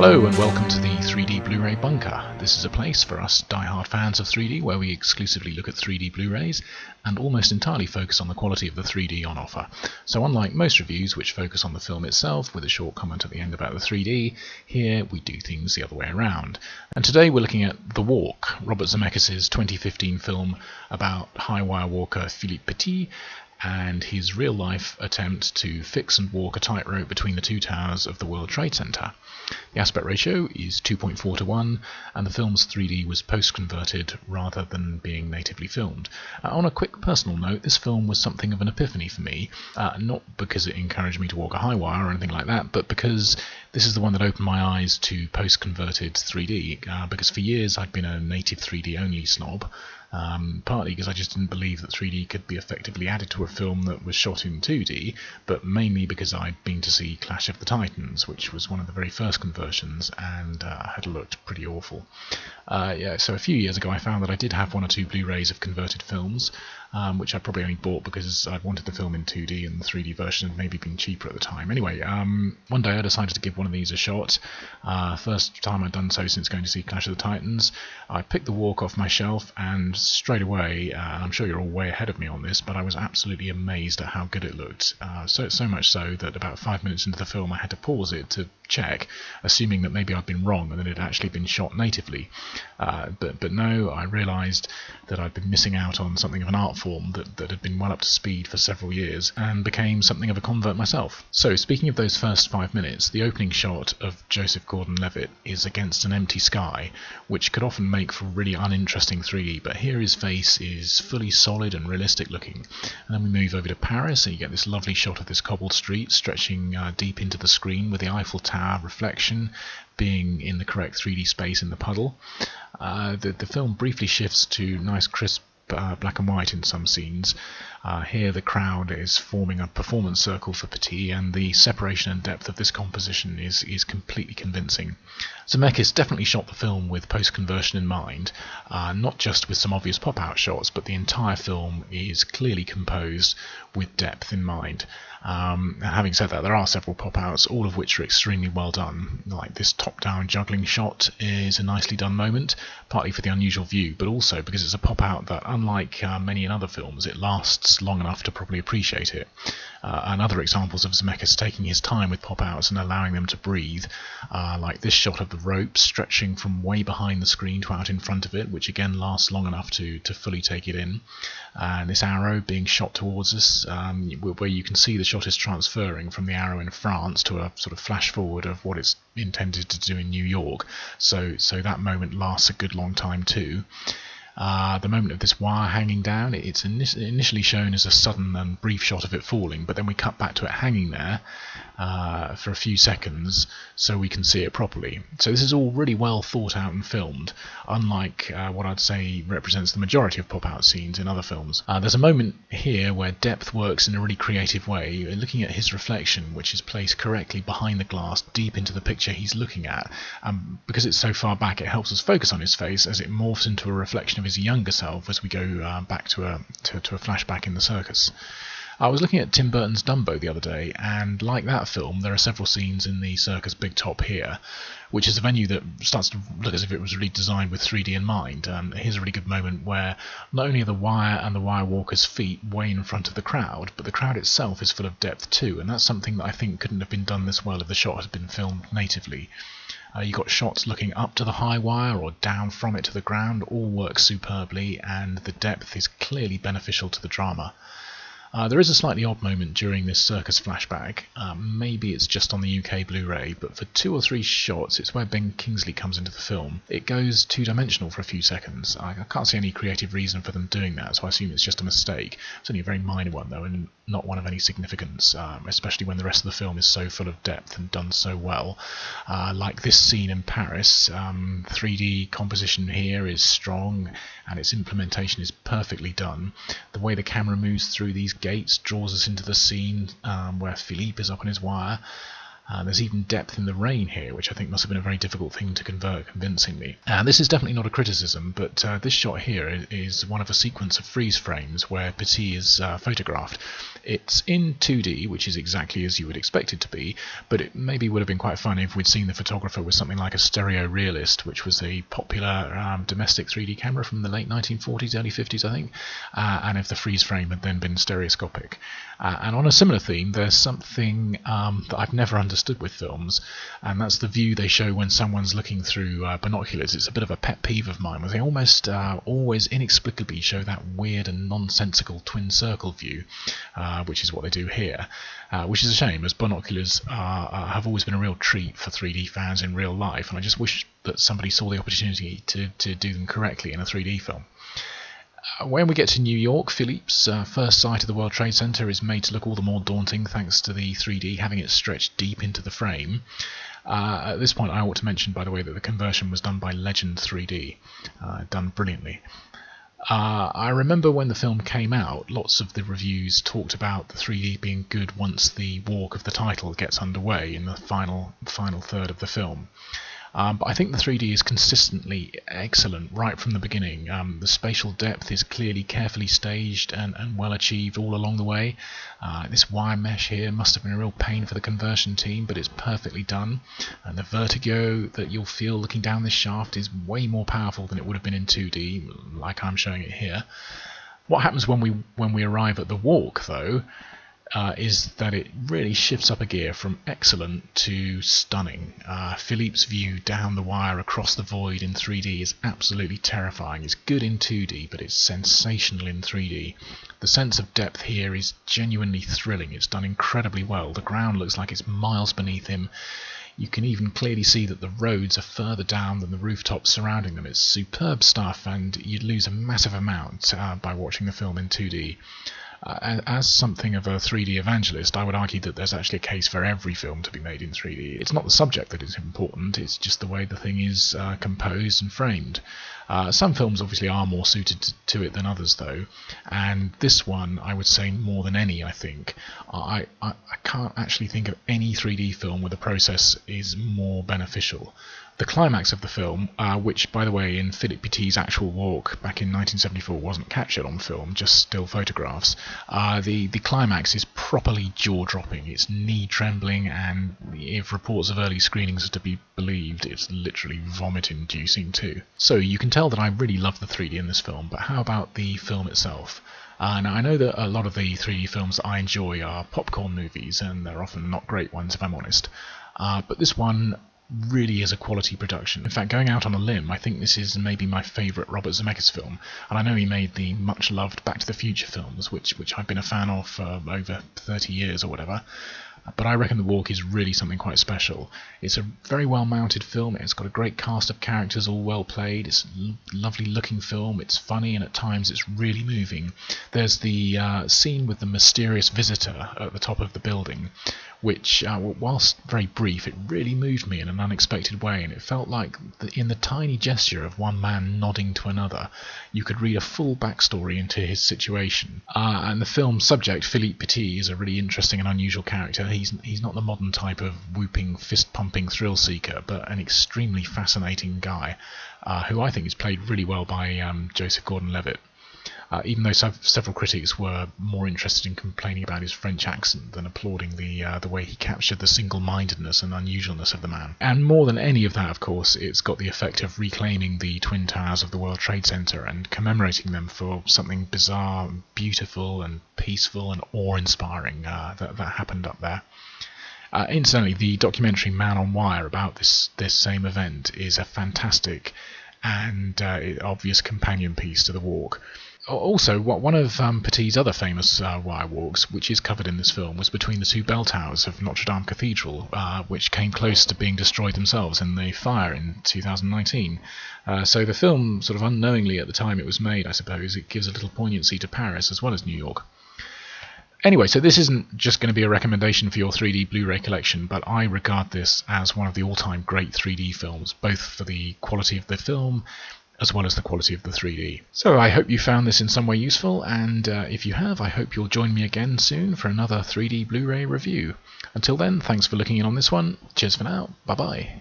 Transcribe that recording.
Hello and welcome to the 3D Blu-ray Bunker. This is a place for us die-hard fans of 3D where we exclusively look at 3D Blu-rays and almost entirely focus on the quality of the 3D on offer. So unlike most reviews which focus on the film itself with a short comment at the end about the 3D, here we do things the other way around. And today we're looking at The Walk, Robert Zemeckis' 2015 film about high-wire walker Philippe Petit and his real-life attempt to fix and walk a tightrope between the two towers of the World Trade Center. The aspect ratio is 2.4 to 1, and the film's 3D was post-converted rather than being natively filmed. On a quick personal note, this film was something of an epiphany for me, not because it encouraged me to walk a high wire or anything like that, but because this is the one that opened my eyes to post-converted 3D, because for years I'd been a native 3D only snob, partly because I just didn't believe that 3D could be effectively added to a film that was shot in 2D, but mainly because I'd been to see Clash of the Titans, which was one of the very first conversions, and had looked pretty awful. So a few years ago I found that I did have one or two Blu-rays of converted films, which I probably only bought because I'd wanted the film in 2D and the 3D version had maybe been cheaper at the time. Anyway, one day I decided to give one of these a shot. First time I'd done so since going to see Clash of the Titans. I picked The Walk off my shelf and straight away, and I'm sure you're all way ahead of me on this, but I was absolutely amazed at how good it looked. So much so that about 5 minutes into the film I had to pause it to check, assuming that maybe I'd been wrong and that it had actually been shot natively. But no, I realised that I'd been missing out on something of an art form that had been well up to speed for several years and became something of a convert myself. So speaking of those first 5 minutes, the opening shot of Joseph Gordon-Levitt is against an empty sky, which could often make for really uninteresting 3D, but here his face is fully solid and realistic looking. And then we move over to Paris and you get this lovely shot of this cobbled street stretching deep into the screen with the Eiffel Tower reflection being in the correct 3D space in the puddle. The film briefly shifts to nice crisp black and white in some scenes. Here the crowd is forming a performance circle for Petit, and the separation and depth of this composition is completely convincing. Zemeckis definitely shot the film with post-conversion in mind, not just with some obvious pop-out shots, but the entire film is clearly composed with depth in mind. And having said that, there are several pop-outs, all of which are extremely well done. Like this top-down juggling shot is a nicely done moment, partly for the unusual view, but also because it's a pop-out that, unlike many in other films, it lasts long enough to properly appreciate it. And other examples of Zemeckis taking his time with pop-outs and allowing them to breathe, like this shot of the rope stretching from way behind the screen to out in front of it, which again lasts long enough to fully take it in. And this arrow being shot towards us, where you can see the shot is transferring from the arrow in France to a sort of flash forward of what it's intended to do in New York. So that moment lasts a good long time too. The moment of this wire hanging down, it's initially shown as a sudden and brief shot of it falling, but then we cut back to it hanging there for a few seconds so we can see it properly. So this is all really well thought out and filmed, unlike what I'd say represents the majority of pop-out scenes in other films. There's a moment here where depth works in a really creative way. You're looking at his reflection, which is placed correctly behind the glass deep into the picture he's looking at. Because it's so far back, it helps us focus on his face as it morphs into a reflection of his younger self as we go back to a flashback in the circus. I was looking at Tim Burton's Dumbo the other day, and like that film, there are several scenes in the circus Big Top here, which is a venue that starts to look as if it was really designed with 3D in mind. Here's a really good moment where not only are the wire and the wire walker's feet way in front of the crowd, but the crowd itself is full of depth too, and that's something that I think couldn't have been done this well if the shot had been filmed natively. You got shots looking up to the high wire or down from it to the ground, all work superbly, and the depth is clearly beneficial to the drama. There is a slightly odd moment during this circus flashback. Maybe it's just on the UK Blu-ray, but for 2 or 3 shots it's where Ben Kingsley comes into the film. It goes two-dimensional for a few seconds. I can't see any creative reason for them doing that, so I assume it's just a mistake. It's only a very minor one though, and not one of any significance, especially when the rest of the film is so full of depth and done so well. Like this scene in Paris, 3D composition here is strong and its implementation is perfectly done. The way the camera moves through these gates draws us into the scene where Philippe is up on his wire. There's even depth in the rain here, which I think must have been a very difficult thing to convert convincingly. This is definitely not a criticism, but this shot here is one of a sequence of freeze frames where Petit is photographed. It's in 2D, which is exactly as you would expect it to be, but it maybe would have been quite fun if we'd seen the photographer with something like a stereo realist, which was a popular domestic 3D camera from the late 1940s, early 50s, I think, and if the freeze frame had then been stereoscopic. And on a similar theme, there's something that I've never understood with films, and that's the view they show when someone's looking through binoculars. It's a bit of a pet peeve of mine, where they almost always inexplicably show that weird and nonsensical twin circle view, which is what they do here, which is a shame, as binoculars have always been a real treat for 3D fans in real life, and I just wish that somebody saw the opportunity to do them correctly in a 3D film. When we get to New York, Philippe's first sight of the World Trade Center is made to look all the more daunting thanks to the 3D having it stretched deep into the frame. At this point I ought to mention, by the way, that the conversion was done by Legend 3D, done brilliantly. I remember when the film came out, lots of the reviews talked about the 3D being good once the walk of the title gets underway in the final third of the film. But I think the 3D is consistently excellent right from the beginning. The spatial depth is clearly carefully staged and well achieved all along the way. This wire mesh here must have been a real pain for the conversion team, but it's perfectly done. And the vertigo that you'll feel looking down this shaft is way more powerful than it would have been in 2D, like I'm showing it here. What happens when we arrive at the walk, though, is that it really shifts up a gear from excellent to stunning. Philippe's view down the wire across the void in 3D is absolutely terrifying. It's good in 2D, but it's sensational in 3D. The sense of depth here is genuinely thrilling. It's done incredibly well. The ground looks like it's miles beneath him. You can even clearly see that the roads are further down than the rooftops surrounding them. It's superb stuff, and you'd lose a massive amount by watching the film in 2D. As something of a 3D evangelist, I would argue that there's actually a case for every film to be made in 3D. It's not the subject that is important, it's just the way the thing is composed and framed. Some films obviously are more suited to it than others, though, and this one, I would say more than any, I think. I can't actually think of any 3D film where the process is more beneficial. The climax of the film, which, by the way, in Philippe Petit's actual walk back in 1974 wasn't captured on film, just still photographs, the climax is properly jaw-dropping. It's knee-trembling, and if reports of early screenings are to be believed, it's literally vomit-inducing too. So you can tell that I really love the 3D in this film, but how about the film itself? Now, I know that a lot of the 3D films that I enjoy are popcorn movies, and they're often not great ones, if I'm honest. But this one really is a quality production. In fact, going out on a limb, I think this is maybe my favourite Robert Zemeckis film, and I know he made the much-loved Back to the Future films, which I've been a fan of for over 30 years or whatever. But I reckon The Walk is really something quite special. It's a very well-mounted film, it's got a great cast of characters all well played, it's a lovely looking film, it's funny, and at times it's really moving. There's the scene with the mysterious visitor at the top of the building, which, whilst very brief, it really moved me in an unexpected way, and it felt like in the tiny gesture of one man nodding to another, you could read a full backstory into his situation. And the film's subject, Philippe Petit, is a really interesting and unusual character. He's not the modern type of whooping, fist-pumping thrill-seeker, but an extremely fascinating guy, who I think is played really well by Joseph Gordon-Levitt. Even though several critics were more interested in complaining about his French accent than applauding the way he captured the single-mindedness and unusualness of the man. And more than any of that, of course, it's got the effect of reclaiming the Twin Towers of the World Trade Center and commemorating them for something bizarre, beautiful and peaceful and awe-inspiring that happened up there. Incidentally, the documentary Man on Wire about this same event is a fantastic and obvious companion piece to The Walk. Also, one of Petit's other famous wire walks, which is covered in this film, was between the two bell towers of Notre Dame Cathedral, which came close to being destroyed themselves in the fire in 2019. So the film, sort of unknowingly at the time it was made, I suppose, it gives a little poignancy to Paris as well as New York. Anyway, so this isn't just going to be a recommendation for your 3D Blu-ray collection, but I regard this as one of the all-time great 3D films, both for the quality of the film as well as the quality of the 3D. So I hope you found this in some way useful, and if you have, I hope you'll join me again soon for another 3D Blu-ray review. Until then, thanks for looking in on this one. Cheers for now. Bye-bye.